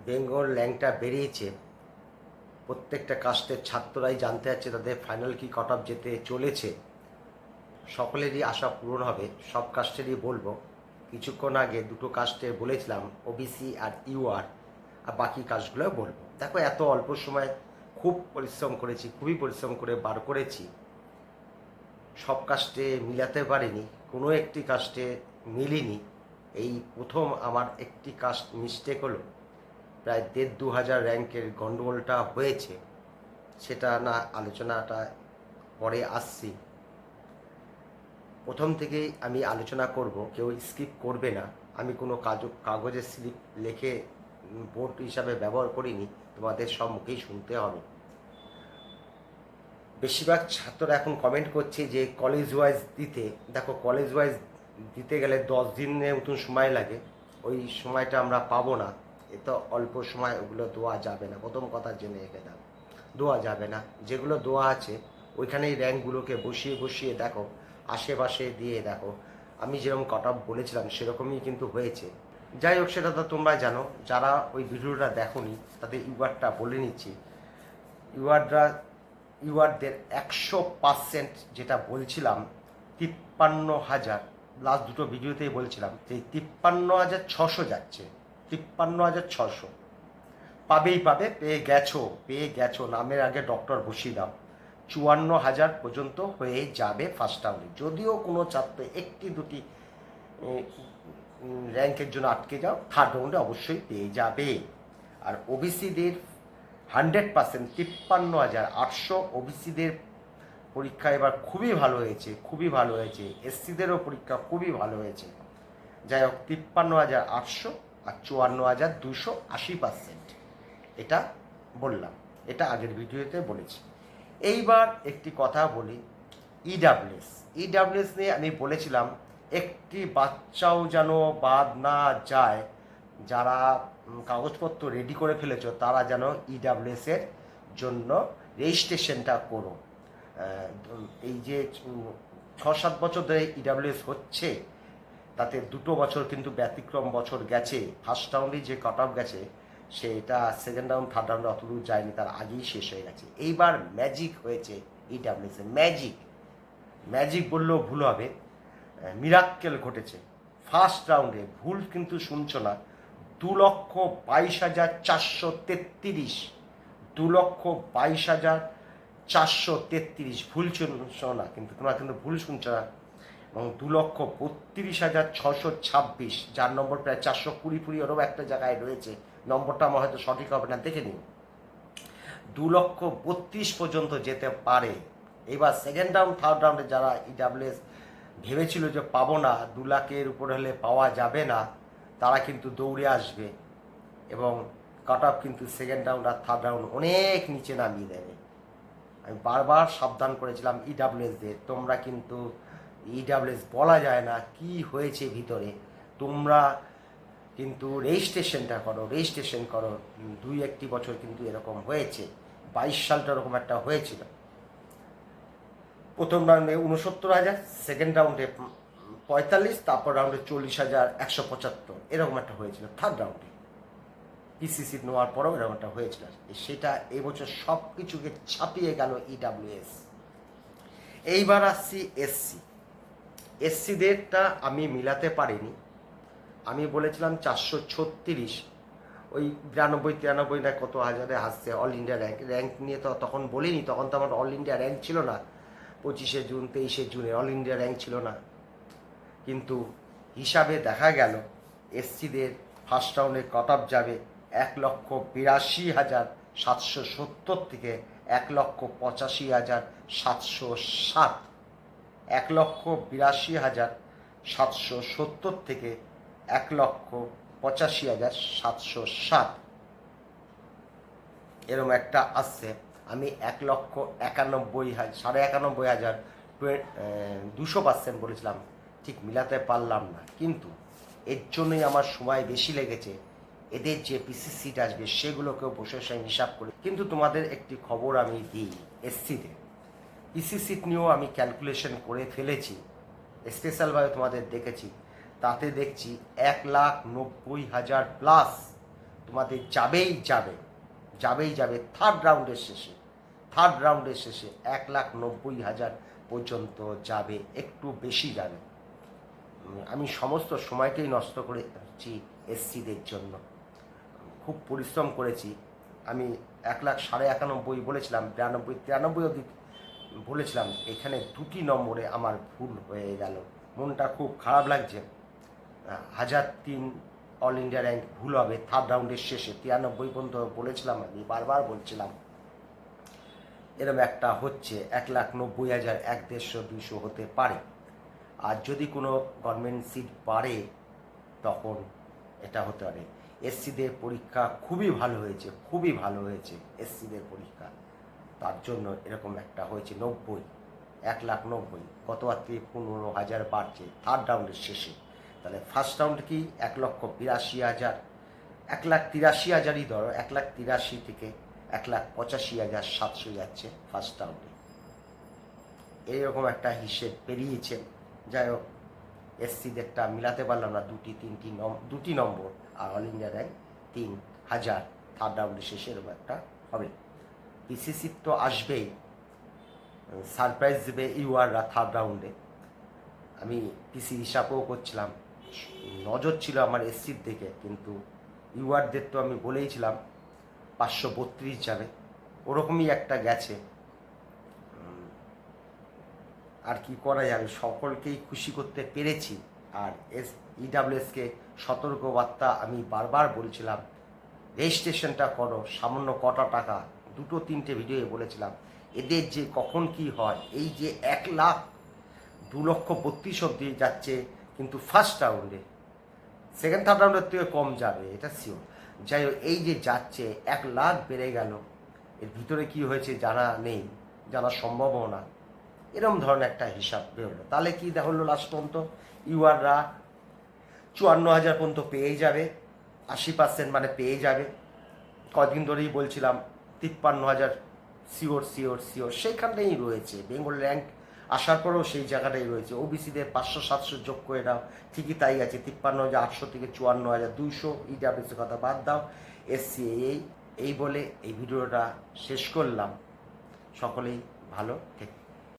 বেঙ্গল র্যাঙ্কটা বেরিয়েছে। প্রত্যেকটা কাস্টের ছাত্ররাই জানতে চাচ্ছে তাদের ফাইনাল কি কাট অফ যেতে চলেছে। সকলেরই আশা পূরণ হবে, সব কাস্টেরই বলবো। কিছুক্ষণ আগে দুটো কাস্টের বলেছিলাম, ওবিসি আর ইউআর, আর বাকি কাস্টগুলোও বলবো। দেখো, এত অল্প সময় খুব পরিশ্রম করেছি, খুবই পরিশ্রম করে বার করেছি। সব কাস্টে মিলাতে পারিনি, কোনো একটি কাস্টে মিলিনি। এই প্রথম আমার একটি কাস্ট মিস্টেক হলো, প্রায় ১,৫০০ র্যাঙ্কের গণ্ডগোলটা হয়েছে। সেটা না আলোচনাটা পরে আসছি। প্রথম থেকেই আমি আলোচনা করব, কেউ স্কিপ করবে না। আমি কোনো কাগজের স্লিপ লিখে বোর্ড হিসাবে ব্যবহার করিনি, তোমাদের সব মুখেই শুনতে হবে। বেশিরভাগ ছাত্ররা এখন কমেন্ট করছে যে কলেজ ওয়াইজ দিতে। দেখো, কলেজ ওয়াইজ দিতে গেলে 10 দিনের মতন সময় লাগে, ওই সময়টা আমরা পাবো না। এত অল্প সময় ওগুলো দেওয়া যাবে না, প্রথম কথা জেনে রেখে দাও, দেওয়া যাবে না। যেগুলো দেওয়া আছে ওইখানেই র্যাঙ্কগুলোকে বসিয়ে বসিয়ে দেখো, আশেপাশে দিয়ে দেখো। আমি যেরকম কাট অফ বলেছিলাম সেরকমই কিন্তু হয়েছে। যাই হোক, সেটা তো তোমরা জানো। যারা ওই ভিডিওটা দেখোনি তাদের ইউআরটা বলে নিচ্ছি। ইউআরদের 100% যেটা বলছিলাম, 53,000, লাস্ট দুটো ভিডিওতেই বলছিলাম যে 53,600 যাচ্ছে। 53,600 পাবেই পাবে, পেয়ে গেছো, নামের আগে ডক্টর বসিয়ে দাও। 54,000 পর্যন্ত হয়ে যাবে ফার্স্ট রাউন্ডে। যদিও কোনো ছাত্র একটি দুটি র্যাঙ্কের জন্য আটকে যাও, থার্ড রাউন্ডে অবশ্যই পেয়ে যাবে। আর ওবিসিদের 100%, 53,800 ওবিসিদের পরীক্ষা এবার খুবই ভালো হয়েছে, খুবই ভালো হয়েছে। এসসিদেরও পরীক্ষা খুবই ভালো হয়েছে। যাই হোক, 53,800 আর 54,200, 80%। এটা বললাম, এটা আগের ভিডিওতে বলেছি। এইবার একটি কথা বলি, ইডাব্লিউএস নিয়ে আমি বলেছিলাম একটি বাচ্চাও যেন বাদ না যায়। যারা কাগজপত্র রেডি করে ফেলেছ তারা যেন ইডাব্লিউএসের জন্য রেজিস্ট্রেশনটা করো। এই যে 6-7 বছর ধরে ইডাব্লিউএস হচ্ছে, তাতে 2 বছর কিন্তু ব্যতিক্রম বছর গেছে। ফার্স্ট রাউন্ডে যে কাট অফ গেছে সেটা সেকেন্ড রাউন্ড থার্ড রাউন্ডে অতদূর যায়নি, তার আগেই শেষ হয়ে গেছে। এইবার ম্যাজিক হয়েছে ইডাব্লিউএসে, ম্যাজিক বললেও ভুল হবে, মিরাক্কেল ঘটেছে। ফার্স্ট রাউন্ডে, ভুল কিন্তু শুনছো না, 2,22,433, 2,22,433, ভুল শুনছো না, কিন্তু তোমরা কিন্তু ভুল শুনছো না। এবং 2,32,626, যার নম্বর প্রায় 420 ওরও একটা জায়গায় রয়েছে, নম্বরটা আমার হয়তো সঠিক হবে না, দেখে নিন। 2,32,000 পর্যন্ত যেতে পারে। এবার সেকেন্ড রাউন্ড থার্ড রাউন্ডে যারা ইডাব্লিউএস ভেবেছিল যে পাবো না, 2 লাখের উপরে হলে পাওয়া যাবে না, তারা কিন্তু দৌড়ে আসবে এবং কাট অফ কিন্তু সেকেন্ড রাউন্ড আর থার্ড রাউন্ড অনেক নিচে নামিয়ে দেবে। আমি বারবার সাবধান করেছিলাম ইডাব্লিউএসদের, তোমরা কিন্তু ইডাব্লিউএস বলা যায় না কি হয়েছে ভিতরে, তোমরা কিন্তু রেজিস্ট্রেশন করো। 2-1 বছর কিন্তু এরকম হয়েছে। 22 সালটা এরকম একটা হয়েছিল। প্রথম রাউন্ডে 69,000, সেকেন্ড রাউন্ডে 45, তারপর রাউন্ডে 40,175, এরকম একটা হয়েছিল। থার্ড রাউন্ডে পিসিসি নেওয়ার পরেও এরকম একটা হয়েছিল। সেটা এবছর সব কিছুকে ছাপিয়ে গেল ইডাব্লিউএস। এইবার আসছি এসসিদেরটা আমি মিলাতে পারিনি। আমি বলেছিলাম 436, ওই 92-93 না কত হাজারে আসছে অল ইন্ডিয়া র্যাঙ্ক নিয়ে তো তখন বলিনি, তখন তো আমার অল ইন্ডিয়া র্যাঙ্ক ছিল না। 25শে জুন 23শে জুনে অল ইন্ডিয়া র্যাঙ্ক ছিল না। কিন্তু হিসাবে দেখা গেল এসসিদের ফার্স্ট রাউন্ডে কাট অফ যাবে 1,82,770 থেকে 1,85,707, 1,82,770 থেকে 1,85,707, এরকম একটা আসছে। আমি 1,91,200% বলেছিলাম, ঠিক মিলাতে পারলাম না। কিন্তু এর জন্যই আমার সময় বেশি লেগেছে। এদের যে পিসি সিট আসবে সেগুলোকেও বসে হিসাব করি। কিন্তু তোমাদের একটি খবর আমি দিই, এসসিদের পিসি সিট নিয়েও আমি ক্যালকুলেশন করে ফেলেছি, স্পেশালভাবে তোমাদের দেখেছি। তাতে দেখছি 1,90,000 প্লাস তোমাদের যাবেই যাবে, যাবেই যাবে থার্ড রাউন্ডের শেষে 1,90,000 পর্যন্ত যাবে, একটু বেশি যাবে। আমি সমস্ত সময়কেই নষ্ট করেছি এসসিদের জন্য, খুব পরিশ্রম করেছি। আমি 1,91,500 বলেছিলাম, 92, 93 অবধি বলেছিলাম। এখানে 2টি নম্বরে আমার ভুল হয়ে গেল, মনটা খুব খারাপ লাগছে। 1003 অল ইন্ডিয়া র্যাঙ্ক ভুল হবে থার্ড রাউন্ডের শেষে, 93 পর্যন্ত বলেছিলাম, আমি বারবার বলছিলাম। এরকম একটা হচ্ছে 1,90,000, 150, 200 হতে পারে। আর যদি কোনো গভর্নমেন্ট সিট বাড়ে তখন এটা হতে পারে। এসসিদের পরীক্ষা খুবই ভালো হয়েছে এসসিদের পরীক্ষা, তার জন্য এরকম একটা হয়েছে 90, 1,90,000, গতবার থেকে 15,000 বাড়ছে থার্ড রাউন্ডের শেষে। তাহলে ফার্স্ট রাউন্ড কি 1,82,000, 1,83,000ই ধরো, 1,83,000 থেকে 1,85,700 যাচ্ছে ফার্স্ট রাউন্ডে। এইরকম একটা হিসেব বেরিয়েছে। যাই হোক, এসসিদেরটা মিলাতে পারলাম না, 2টি নম্বর, আর অল ইন্ডিয়া র্যাঙ্ক 3,000 থার্ড রাউন্ডের শেষে এরকম একটা হবে। পিসিসির তো আসবেই, সারপ্রাইজ দেবে ইউআররা থার্ড রাউন্ডে। আমি পিসির হিসাবও করছিলাম, নজর ছিল আমার এসসির দিকে, কিন্তু ইউআরদের তো আমি বলেইছিলাম 532 যাবে, ওরকমই একটা গেছে। আর কি করা যাবে, সকলকেই খুশি করতে পেরেছি। আর ইডাব্লিউএসকে সতর্কবার্তা আমি বারবার বলছিলাম, রেজিস্ট্রেশনটা করো, সামান্য কটা টাকা, 2-3টে ভিডিওয়ে বলেছিলাম। এদের যে কখন কি হয়, এই যে 1,02,32,000 অব্দি যাচ্ছে, কিন্তু ফার্স্ট রাউন্ডে, সেকেন্ড থার্ড রাউন্ডের থেকে কম যাবে, এটা শিওর। যাই হোক, এই যে যাচ্ছে 1,00,000 বেড়ে গেল, এর ভিতরে কি হয়েছে জানা নেই, জানা সম্ভবও না। এরকম ধরনের একটা হিসাব বেরোলো। তাহলে কি হলো, লাস্ট পর্যন্ত ইউআররা 54,000 পর্যন্ত পেয়ে যাবে, 80% মানে পেয়ে যাবে। কদিন ধরেই বলছিলাম 53,000 শিওর, সেইখানটাই রয়েছে। বেঙ্গল র্যাঙ্ক আসার পরেও সেই জায়গাটাই রয়েছে। ওবিসিদের 500-700 যোগ করে দাও, ঠিকই তাই আছে, 53,800 থেকে 54,200। ইডাব্লিউএসের কথা বাদ দাও, এসসি। এই বলে এই ভিডিওটা শেষ করলাম। সকলেই ভালো থেকে